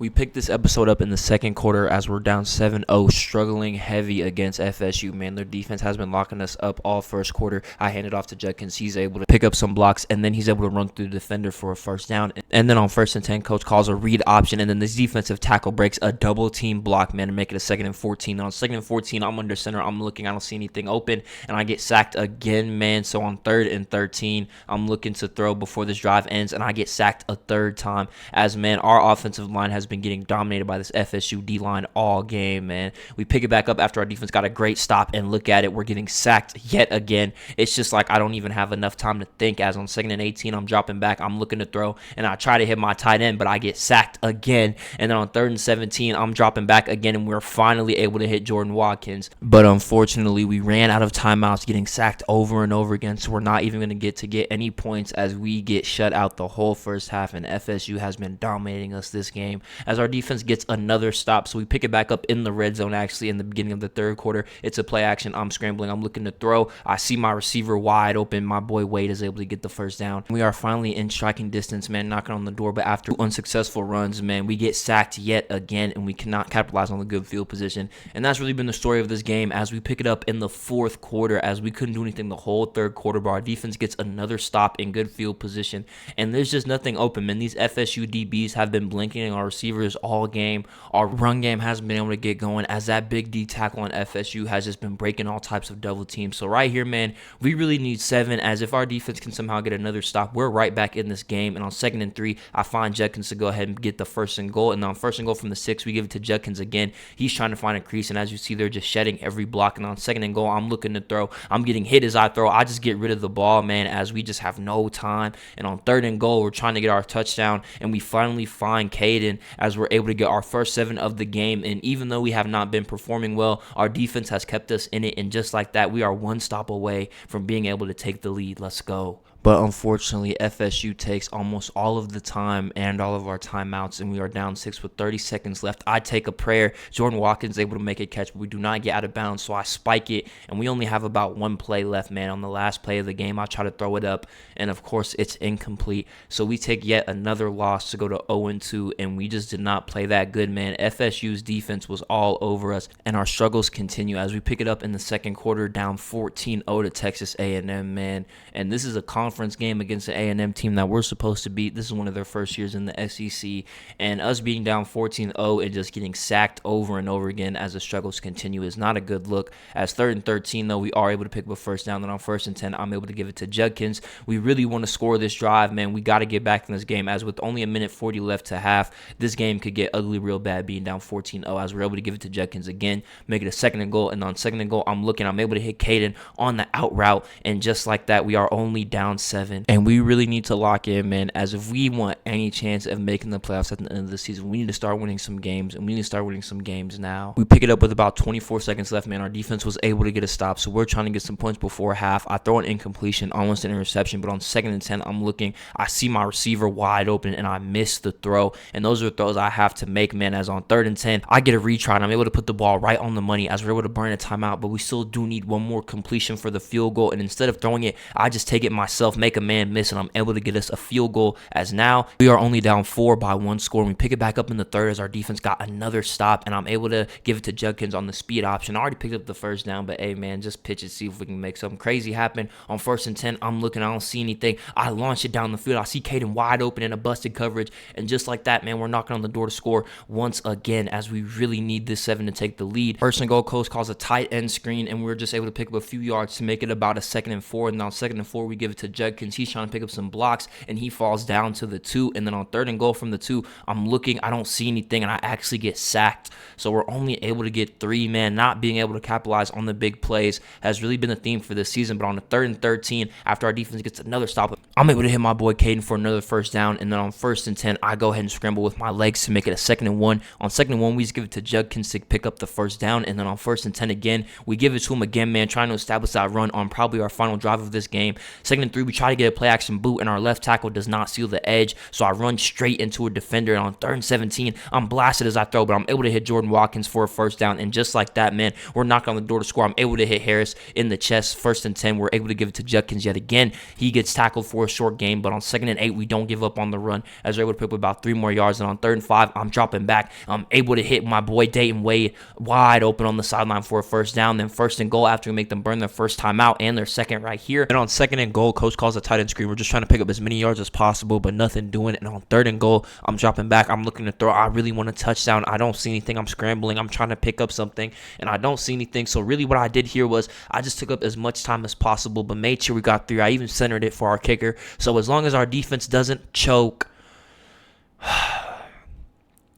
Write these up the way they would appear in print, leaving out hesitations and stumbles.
We picked this episode up in the second quarter as we're down 7-0, struggling heavy against FSU, man. Their defense has been locking us up all first quarter. I handed off to Judkins. He's able to pick up some blocks, and then he's able to run through the defender for a first down. And then on 1st and 10, coach calls a read option, and then this defensive tackle breaks a double team block, man, to make it a 2nd and 14. And on 2nd and 14, I'm under center. I'm looking. I don't see anything open, and I get sacked again, man. So on 3rd and 13, I'm looking to throw before this drive ends, and I get sacked a third time. As, man, our offensive line has been getting dominated by this FSU D-line all game, man. We pick it back up after our defense got a great stop, and look at it, we're getting sacked yet again. It's just like I don't even have enough time to think. As on 2nd and 18, I'm dropping back, I'm looking to throw, and I try to hit my tight end, but I get sacked again. And then on 3rd and 17, I'm dropping back again, and we're finally able to hit Jordan Watkins. But unfortunately, we ran out of timeouts, getting sacked over and over again, so we're not even going to get any points as we get shut out the whole first half, and FSU has been dominating us this game as our defense gets another stop. So we pick it back up in the red zone, actually, in the beginning of the third quarter. It's a play action. I'm scrambling. I'm looking to throw. I see my receiver wide open. My boy Wade is able to get the first down. We are finally in striking distance, man, knocking on the door. But after unsuccessful runs, man, we get sacked yet again, and we cannot capitalize on the good field position. And that's really been the story of this game as we pick it up in the fourth quarter, as we couldn't do anything the whole third quarter, but our defense gets another stop in good field position. And there's just nothing open, man. These FSU DBs have been blinking our receivers all game. Our run game hasn't been able to get going as that big D tackle on FSU has just been breaking all types of double teams. So right here, man, we really need 7, as if our defense can somehow get another stop, we're right back in this game. And on 2nd and 3, I find Judkins to go ahead and get the 1st and goal. And on 1st and goal from the 6, we give it to Judkins again. He's trying to find a crease, and as you see, they're just shedding every block. And on 2nd and goal, I'm looking to throw. I'm getting hit as I throw. I just get rid of the ball, man, as we just have no time. And on 3rd and goal, we're trying to get our touchdown, and we finally find Caden as we're able to get our first 7 of the game. And even though we have not been performing well, our defense has kept us in it, and just like that, we are one stop away from being able to take the lead. Let's go. But unfortunately, FSU takes almost all of the time and all of our timeouts, and we are down 6 with 30 seconds left. I take a prayer. Jordan Watkins is able to make a catch, but we do not get out of bounds, so I spike it, and we only have about 1 play left, man. On the last play of the game, I try to throw it up, and of course, it's incomplete. So we take yet another loss to go to 0-2, and we just did not play that good, man. FSU's defense was all over us, and our struggles continue as we pick it up in the second quarter, down 14-0 to Texas A&M, man. And this is a conference game against the A&M team that we're supposed to beat. This is one of their first years in the SEC, and us being down 14-0 and just getting sacked over and over again as the struggles continue is not a good look. As 3rd and 13, though, we are able to pick up a first down. Then on 1st and 10, I'm able to give it to Judkins. We really want to score this drive, man. We got to get back in this game, as with only 1:40 left to half, this game could get ugly real bad being down 14-0, as we're able to give it to Judkins again, make it a 2nd and goal. And on 2nd and goal, I'm able to hit Caden on the out route, and just like that, we are only down 7. And we really need to lock in, man, as if we want any chance of making the playoffs at the end of the season, we need to start winning some games, and we need to start winning some games now. We pick it up with about 24 seconds left, man. Our defense was able to get a stop, so we're trying to get some points before half. I throw an incompletion, almost an interception, but on 2nd and 10, I'm looking. I see my receiver wide open, and I miss the throw, and those are throws I have to make, man, as on 3rd and 10, I get a retry, and I'm able to put the ball right on the money as we're able to burn a timeout, but we still do need one more completion for the field goal, and instead of throwing it, I just take it myself, make a man miss, and I'm able to get us a field goal, as now we are only down 4 by 1 score. And we pick it back up in the third as our defense got another stop, and I'm able to give it to Judkins on the speed option. I already picked up the first down, but hey, man, just pitch it, see if we can make something crazy happen. On 1st and 10, I'm looking, I don't see anything. I launch it down the field. I see Caden wide open in a busted coverage, and just like that, man, we're knocking on the door to score once again, as we really need this 7 to take the lead. 1st and goal, coach calls a tight end screen, and we're just able to pick up a few yards to make it about a 2nd and 4. And on 2nd and 4, we give it to Judkins. He's trying to pick up some blocks, and he falls down to the 2. And then on 3rd and goal from the 2, I'm looking, I don't see anything, and I actually get sacked. So we're only able to get 3, man. Not being able to capitalize on the big plays has really been the theme for this season. But on the 3rd and 13, after our defense gets another stop, I'm able to hit my boy Caden for another first down. And then on 1st and 10, I go ahead and scramble with my legs to make it a 2nd and 1. On 2nd and 1, we just give it to Judkins to pick up the first down. And then on 1st and 10 again, we give it to him again, man, trying to establish that run on probably our final drive of this game. 2nd and 3, we try to get a play action boot, and our left tackle does not seal the edge. So I run straight into a defender, and on 3rd and 17, I'm blasted as I throw, but I'm able to hit Jordan Watkins for a first down. And just like that, man, we're knocking on the door to score. I'm able to hit Harris in the chest. 1st and 10, we're able to give it to Judkins yet again. He gets tackled for a short gain, but on 2nd and 8, we don't give up on the run as we're able to pick up about 3 more yards. And on 3rd and 5, I'm dropping back. I'm able to hit my boy Dayton Wade wide open on the sideline for a first down. Then 1st and goal after we make them burn their first timeout and their second right here. And on 2nd and goal, coach calls a tight end screen. We're just trying to pick up as many yards as possible, but nothing doing. And on 3rd and goal, I'm dropping back. I'm looking to throw. I really want a touchdown. I don't see anything. I'm scrambling. I'm trying to pick up something, and I don't see anything. So really what I did here was I just took up as much time as possible, but made sure we got 3. I even centered it for our kicker. So as long as our defense doesn't choke,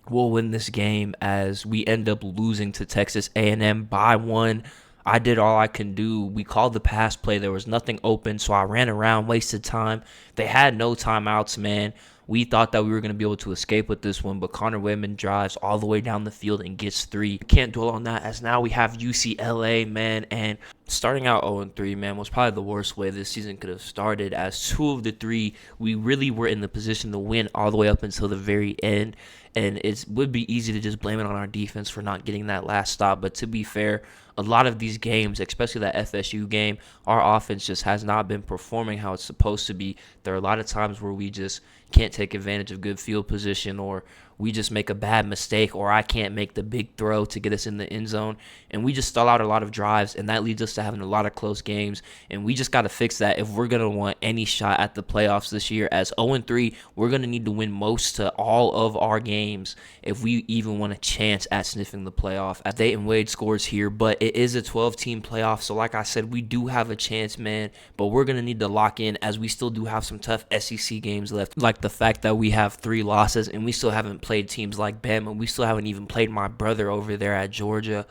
we'll win this game as we end up losing to Texas A&M by 1. I did all I can do. We called the pass play. There was nothing open, so I ran around, wasted time. They had no timeouts, man. We thought that we were going to be able to escape with this one, but Connor Wayman drives all the way down the field and gets 3. Can't dwell on that as now we have UCLA, man, and starting out 0-3, man, was probably the worst way this season could have started, as 2 of the 3, we really were in the position to win all the way up until the very end. And it would be easy to just blame it on our defense for not getting that last stop. But to be fair, a lot of these games, especially that FSU game, our offense just has not been performing how it's supposed to be. There are a lot of times where we just can't take advantage of good field position, or we just make a bad mistake, or I can't make the big throw to get us in the end zone. And we just stall out a lot of drives, and that leads us to having a lot of close games. And we just got to fix that if we're going to want any shot at the playoffs this year. As 0-3, we're going to need to win most to all of our games if we even want a chance at sniffing the playoff. As Dayton Wade scores here, but it is a 12-team playoff. So like I said, we do have a chance, man, but we're going to need to lock in as we still do have some tough SEC games left. Like the fact that we have 3 losses and we still haven't played teams like Bama. We still haven't even played my brother over there at Georgia.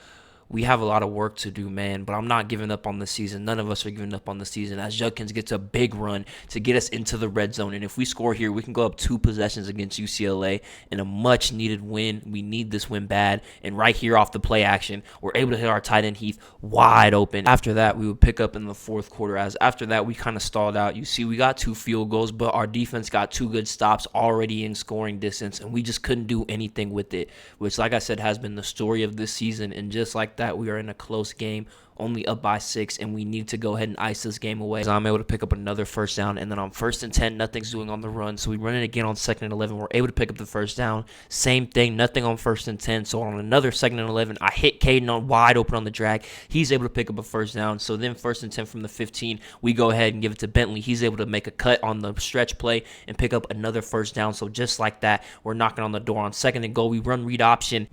We have a lot of work to do, man, but I'm not giving up on the season. None of us are giving up on the season as Judkins gets a big run to get us into the red zone. And if we score here, we can go up 2 possessions against UCLA in a much-needed win. We need this win bad. And right here off the play action, we're able to hit our tight end Heath wide open. After that, we would pick up in the 4th quarter. As after that, we kind of stalled out. You see, we got 2 field goals, but our defense got 2 good stops already in scoring distance, and we just couldn't do anything with it, which, like I said, has been the story of this season. And just like that, we are in a close game, only up by 6, and we need to go ahead and ice this game away. So I'm able to pick up another first down, and then on 1st and 10, nothing's doing on the run, so we run it again on 2nd and 11. We're able to pick up the first down. Same thing, nothing on 1st and 10. So on another 2nd and 11, I hit Caden on wide open on the drag. He's able to pick up a first down. So then 1st and 10 from the 15, we go ahead and give it to Bentley. He's able to make a cut on the stretch play and pick up another first down. So just like that, we're knocking on the door. On 2nd and goal, we run read option.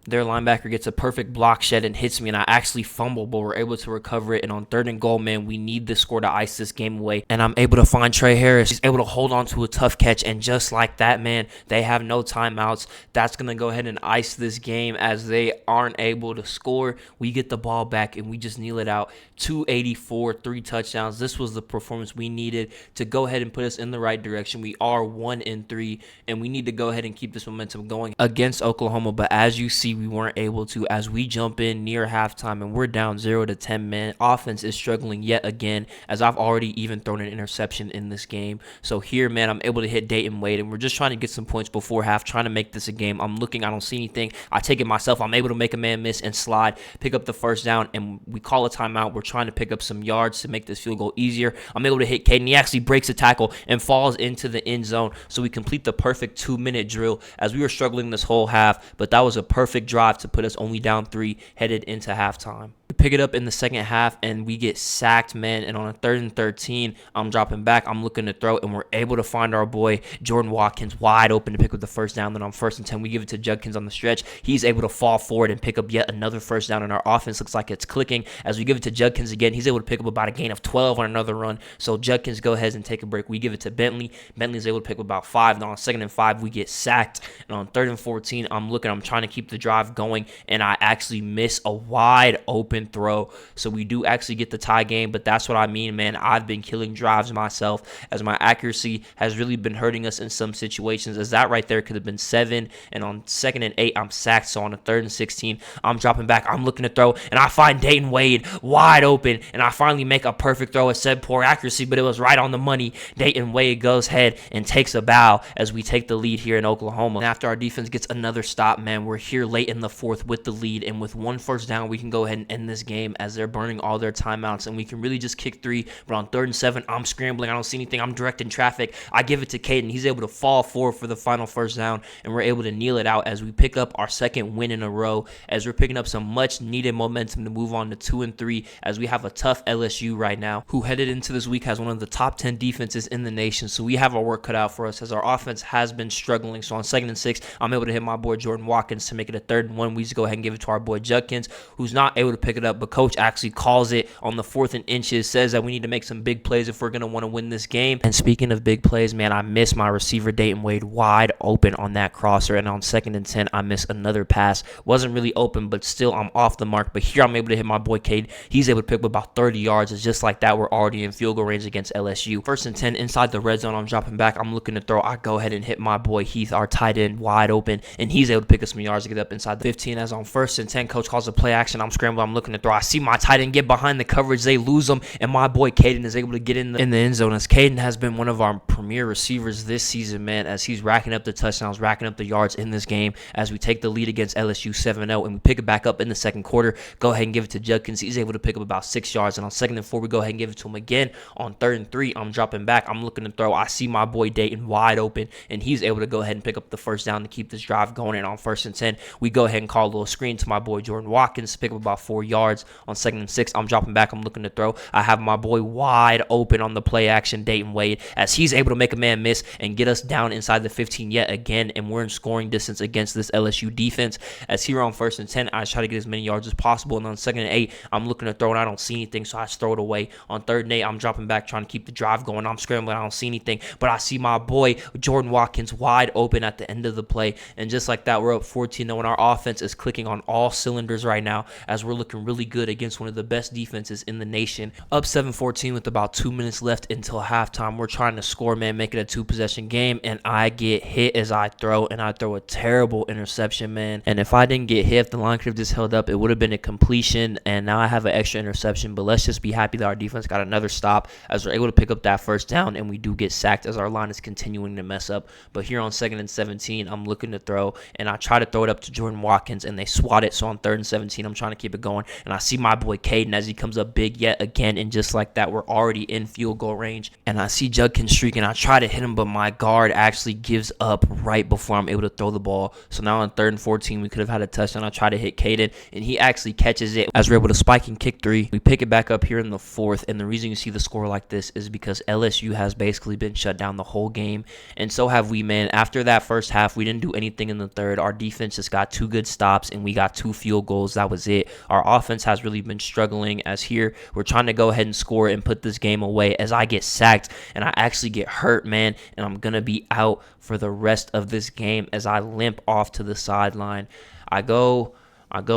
Their linebacker gets a perfect block shed and hits me, and I actually fumble, but we're able to recover it. And on 3rd and goal, man, we need the score to ice this game away. And I'm able to find Trey Harris. He's able to hold on to a tough catch, and just like that, man, they have no timeouts. That's going to go ahead and ice this game as they aren't able to score. We get the ball back, and we just kneel it out. 284, 3 touchdowns. This was the performance we needed to go ahead and put us in the right direction. We are 1-3, and we need to go ahead and keep this momentum going against Oklahoma. But as you see, we weren't able to as we jump in near halftime and we're down 0-10, man. Offense is struggling yet again as I've already even thrown an interception in this game. So here, man, I'm able to hit Dayton Wade, and we're just trying to get some points before half, trying to make this a game. I'm looking, I don't see anything. I take it myself. I'm able to make a man miss and slide, pick up the first down, and we call a timeout. We're trying to pick up some yards to make this field goal easier. I'm able to hit Caden. He actually breaks a tackle and falls into the end zone. So we complete the perfect 2-minute drill as we were struggling this whole half, but that was a perfect drive to put us only down 3 headed into halftime. We pick it up in the second half and we get sacked, man. And on a 3rd and 13, I'm dropping back. I'm looking to throw, and we're able to find our boy Jordan Watkins wide open to pick up the first down. Then on 1st and 10, we give it to Judkins on the stretch. He's able to fall forward and pick up yet another first down, and our offense looks like it's clicking as we give it to Judkins again. He's able to pick up about a gain of 12 on another run. So Judkins go ahead and take a break. We give it to Bentley. Bentley's able to pick up about 5. And on 2nd and 5, we get sacked. And on 3rd and 14, I'm trying to keep the drive going, and I actually miss a wide open open throw. So we do actually get the tie game, but that's what I mean, man. I've been killing drives myself as my accuracy has really been hurting us in some situations, as that right there could have been 7, and on 2nd and 8, I'm sacked. So on a 3rd and 16, I'm dropping back, I'm looking to throw, and I find Dayton Wade wide open, and I finally make a perfect throw. It said poor accuracy, but it was right on the money. Dayton Wade goes ahead and takes a bow as we take the lead here in Oklahoma. And after our defense gets another stop, man, we're here late in the 4th with the lead, and with 1 first down, we can go ahead and end this game as they're burning all their timeouts, and we can really just kick 3. But on 3rd and 7, I'm scrambling, I don't see anything, I'm directing traffic. I give it to Caden, he's able to fall forward for the final first down, and we're able to kneel it out as we pick up our 2nd win in a row, as we're picking up some much needed momentum to move on to 2 and 3, as we have a tough LSU right now, who headed into this week has one of the top 10 defenses in the nation. So we have our work cut out for us as our offense has been struggling. So on 2nd and 6, I'm able to hit my boy Jordan Watkins to make it a 3rd and 1. We just go ahead and give it to our boy Judkins, who's not able to pick it up, but coach actually calls it on the 4th and inches, says that we need to make some big plays if we're going to want to win this game. And speaking of big plays, man, I missed my receiver Dayton Wade wide open on that crosser, and on 2nd and 10, I missed another pass. Wasn't really open, but still I'm off the mark. But here I'm able to hit my boy Cade. He's able to pick up about 30 yards. It's just like that, we're already in field goal range against LSU. 1st and 10 inside the red zone, I'm dropping back, I'm looking to throw. I go ahead and hit my boy Heath, our tight end, wide open, and he's able to pick up some yards to get up inside the 15. As on 1st and 10, coach calls a play action, I'm scrambling, I'm looking to throw. I see my tight end get behind the coverage, they lose him, and my boy Caden is able to get in the end zone, as Caden has been one of our premier receivers this season, man, as he's racking up the touchdowns, racking up the yards in this game, as we take the lead against LSU 7-0, and we pick it back up in the 2nd quarter. Go ahead and give it to Judkins. He's able to pick up about 6 yards, and on 2nd and 4, we go ahead and give it to him again. On 3rd and 3, I'm dropping back, I'm looking to throw. I see my boy Dayton wide open, and he's able to go ahead and pick up the first down to keep this drive going. And on 1st and 10, we go ahead and call a little screen to my boy Jordan Watkins to pick up about 4 yards. On 2nd and 6, I'm dropping back, I'm looking to throw. I have my boy wide open on the play action, Dayton Wade, as he's able to make a man miss and get us down inside the 15 yet again, and we're in scoring distance against this LSU defense. As here on 1st and 10, I try to get as many yards as possible, and on 2nd and 8, I'm looking to throw, and I don't see anything, so I just throw it away. On 3rd and 8, I'm dropping back, trying to keep the drive going. I'm scrambling, I don't see anything, but I see my boy Jordan Watkins wide open at the end of the play, and just like that, we're up 14-0, and our offense is clicking on all cylinders right now, as we're looking really good against one of the best defenses in the nation. Up 7-14 with about 2 minutes left until halftime. We're trying to score, man, make it a 2-possession game, and I get hit as I throw, and I throw a terrible interception, man. And if I didn't get hit, if the line could have just held up, it would have been a completion, and now I have an extra interception. But let's just be happy that our defense got another stop as we're able to pick up that first down, and we do get sacked as our line is continuing to mess up. But here on 2nd and 17, I'm looking to throw, and I try to throw it up to Jordan Watkins, and they swat it. So on 3rd and 17, I'm trying to keep it going, and I see my boy Caden as he comes up big yet again, and just like that, we're already in field goal range. And I see Judkins streaking. I try to hit him, but my guard actually gives up right before I'm able to throw the ball. So now on 3rd and 14, we could have had a touchdown. I try to hit Caden, and he actually catches it as we're able to spike and kick 3. We pick it back up here in the 4th, and the reason you see the score like this is because LSU has basically been shut down the whole game, and so have we, man. After that first half, we didn't do anything in the 3rd. Our defense just got 2 good stops, and we got 2 field goals. That was it. Our offense has really been struggling, as here we're trying to go ahead and score and put this game away, as I get sacked, and I actually get hurt, man, and I'm going to be out for the rest of this game as I limp off to the sideline. I go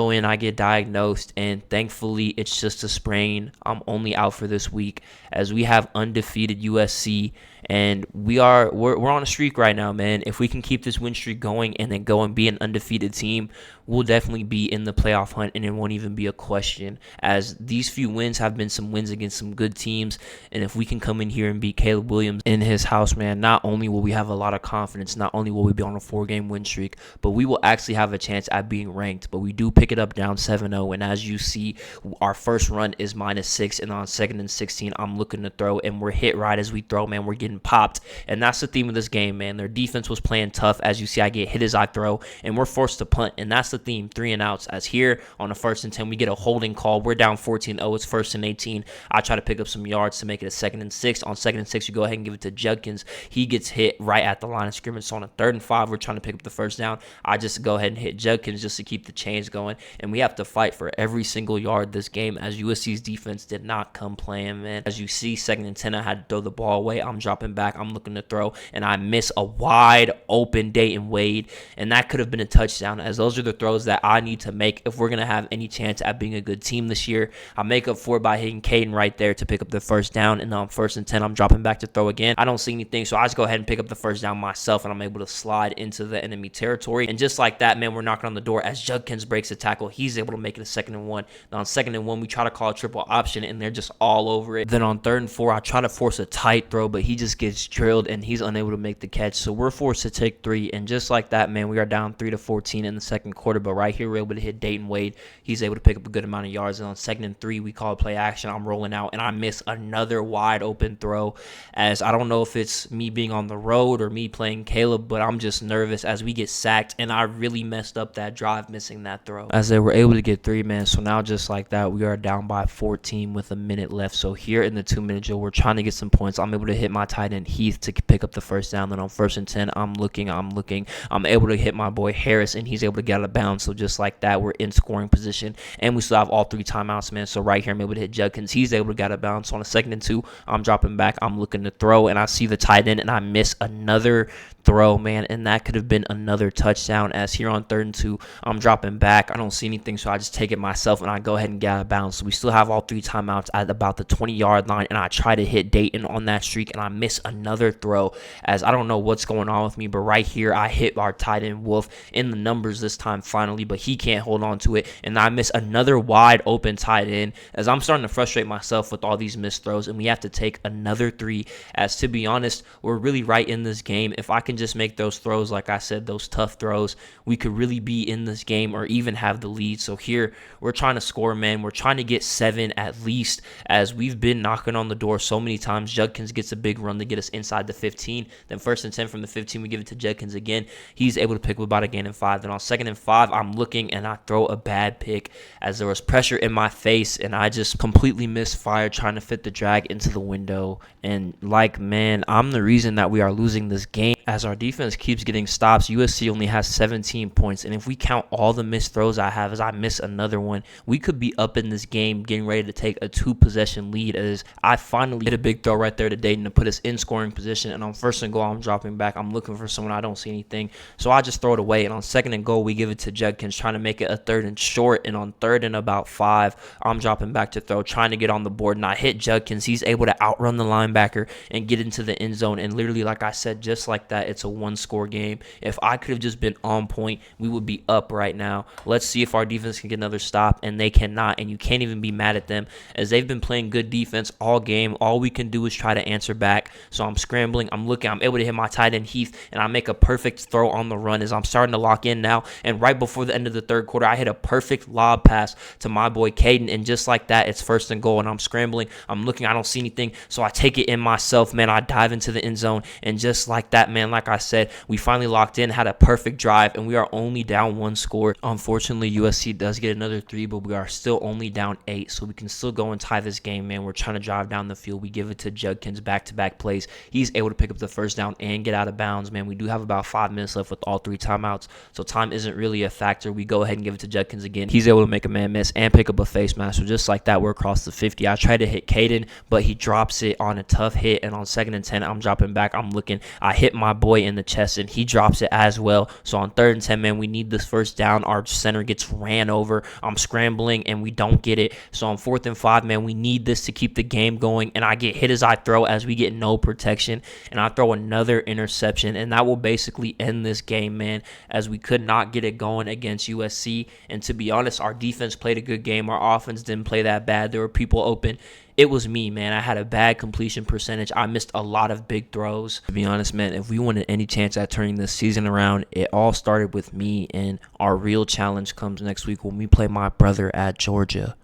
in, I get diagnosed, and thankfully it's just a sprain. I'm only out for this week, as we have undefeated USC, and we're on a streak right now, man. If we can keep this win streak going and then go and be an undefeated team, we'll definitely be in the playoff hunt, and it won't even be a question, as these few wins have been some wins against some good teams. And if we can come in here and beat Caleb Williams in his house, man, not only will we have a lot of confidence, not only will we be on a 4-game win streak, but we will actually have a chance at being ranked. But we do pick it up down 7-0, and as you see, our first run is -6, and on 2nd and 16, I'm looking to throw, and we're hit right as we throw, man. We're getting popped, and that's the theme of this game, man. Their defense was playing tough. As you see, I get hit as I throw, and we're forced to punt, and that's the theme, 3 and outs. As here on the 1st and 10, we get a holding call. We're down 14-0. It's 1st and 18. I try to pick up some yards to make it a 2nd and 6. On 2nd and 6, you go ahead and give it to Judkins. He gets hit right at the line of scrimmage. So on a 3rd and 5, we're trying to pick up the first down. I just go ahead and hit Judkins just to keep the chains going, and we have to fight for every single yard this game, as USC's defense did not come playing, man. As you see, 2nd and 10, I had to throw the ball away. I'm dropping dropping back. I'm looking to throw, and I miss a wide open Dayton Wade, and that could have been a touchdown, as those are the throws that I need to make if we're going to have any chance at being a good team this year. I make up for it by hitting Caden right there to pick up the first down, and on 1st and 10, I'm dropping back to throw again. I don't see anything, so I just go ahead and pick up the first down myself, and I'm able to slide into the enemy territory. And just like that, man, we're knocking on the door as Judkins breaks a tackle. He's able to make it a 2nd and 1. Now on 2nd and 1, we try to call a triple option, and they're just all over it. Then on 3rd and 4, I try to force a tight throw, but he just gets drilled, and he's unable to make the catch. So we're forced to take 3, and just like that, man, we are down 3-14 in the 2nd quarter. But right here, we're able to hit Dayton Wade. He's able to pick up a good amount of yards. And on 2nd and 3, we call play action. I'm rolling out, and I miss another wide open throw, as I don't know if it's me being on the road or me playing Caleb, but I'm just nervous as we get sacked, and I really messed up that drive missing that throw, as they were able to get 3, man. So now just like that, we are down by 14 with a minute left. So here in the 2-minute drill, we're trying to get some points. I'm able to hit my tight end Heath to pick up the first down. Then on 1st and 10, I'm able to hit my boy Harris, and he's able to get out of bounds. So just like that, we're in scoring position, and we still have all 3 timeouts, man. So right here, I'm able to hit Judkins. He's able to get out of bounds. So on a 2nd and 2, I'm dropping back. I'm looking to throw, and I see the tight end, and I miss another throw, man, and that could have been another touchdown. As here on 3rd and 2, I'm dropping back. I don't see anything, so I just take it myself, and I go ahead and get out of bounds. So we still have all 3 timeouts at about the 20-yard line, and I try to hit Dayton on that streak, and I miss another throw, as I don't know what's going on with me, but right here, I hit our tight end Wolf in the numbers this time finally, but he can't hold on to it, and I miss another wide open tight end, as I'm starting to frustrate myself with all these missed throws, and we have to take another 3, as to be honest, we're really right in this game. If I can just make those throws, like I said, those tough throws, we could really be in this game or even have the lead. So here, we're trying to score, man. We're trying to get 7 at least, as we've been knocking on the door so many times. Judkins gets a big run to get us inside the 15. Then 1st and 10 from the 15, we give it to Judkins again. He's able to pick up about a gain of 5. Then on 2nd and 5, I'm looking, and I throw a bad pick, as there was pressure in my face, and I just completely misfired trying to fit the drag into the window. And man, I'm the reason that we are losing this game, as our defense keeps getting stops. USC only has 17 points, and if we count all the missed throws I have, as I miss another one, we could be up in this game getting ready to take a 2-possession lead, as I finally hit a big throw right there to Dayton to put us in scoring position. And on 1st and goal, I'm dropping back. I'm looking for someone. I don't see anything, so I just throw it away. And on 2nd and goal, we give it to Judkins, trying to make it a 3rd and short. And on 3rd and about 5, I'm dropping back to throw, trying to get on the board, and I hit Judkins. He's able to outrun the linebacker and get into the end zone, and literally, like I said, just like that, it's a 1-score game. If I could have just been on point, we would be up right now. Let's see if our defense can get another stop, and they cannot, and you can't even be mad at them, as they've been playing good defense all game. All we can do is try to answer back. So I'm scrambling, I'm looking, I'm able to hit my tight end Heath, and I make a perfect throw on the run, as I'm starting to lock in now. And right before the end of the 3rd quarter, I hit a perfect lob pass to my boy Caden, and just like that, it's 1st and goal, and I'm scrambling, I'm looking, I don't see anything, so I take it in myself, man. I dive into the end zone, and just like that, man, like I said, we finally locked in, had a perfect drive, and we are only down 1 score. Unfortunately, USC does get another 3, but we are still only down 8, so we can still go and tie this game, man. We're trying to drive down the field. We give it to Judkins, back-to-back plays. He's able to pick up the first down and get out of bounds, man. We do have about 5 minutes left with all 3 timeouts, so time isn't really a factor. We go ahead and give it to Judkins again. He's able to make a man miss and pick up a face mask. So just like that, we're across the 50. I try to hit Caden, but he drops it on a tough hit, and on 2nd and 10, I'm dropping back. I'm looking. I hit my boy in the chest, and he drops it as well. So on 3rd and 10, man, we need this first down. Our center gets ran over. I'm scrambling, and we don't get it. So on 4th and 5, man, we need this to keep the game going, and I get hit as I throw, as we get no protection, and I throw another interception, and that will basically end this game, man, as we could not get it going against USC. And to be honest, our defense played a good game. Our offense didn't play that bad. There were people open. It was me, man. I had a bad completion percentage. I missed a lot of big throws. To be honest, man, if we wanted any chance at turning this season around, it all started with me, and our real challenge comes next week when we play my brother at Georgia.